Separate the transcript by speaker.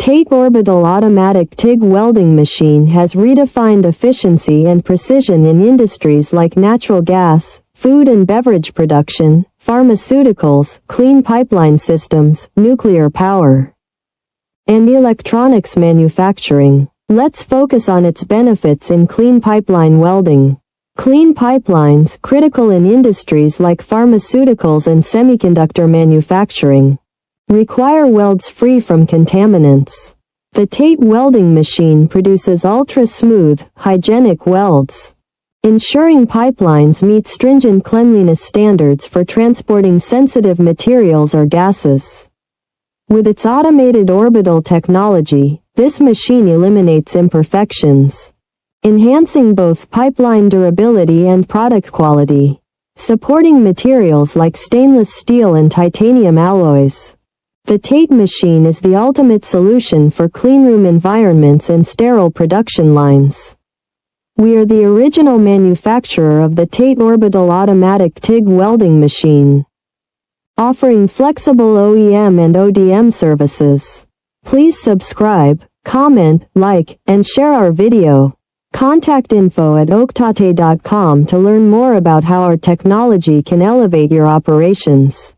Speaker 1: TATE Orbital Automatic TIG Welding Machine has redefined efficiency and precision in industries like natural gas, food and beverage production, pharmaceuticals, clean pipeline systems, nuclear power, and electronics manufacturing. Let's focus on its benefits in clean pipeline welding. Clean pipelines, critical in industries like pharmaceuticals and semiconductor manufacturing, require welds free from contaminants. The TATE welding machine produces ultra-smooth, hygienic welds, ensuring pipelines meet stringent cleanliness standards for transporting sensitive materials or gases. With its automated orbital technology, this machine eliminates imperfections, enhancing both pipeline durability and product quality, supporting materials like stainless steel and titanium alloys. The TATE machine is the ultimate solution for cleanroom environments and sterile production lines. We are the original manufacturer of the TATE Orbital Automatic TIG Welding Machine, offering flexible OEM and ODM services. Please subscribe, comment, like, and share our video. Contact info@oktate.com to learn more about how our technology can elevate your operations.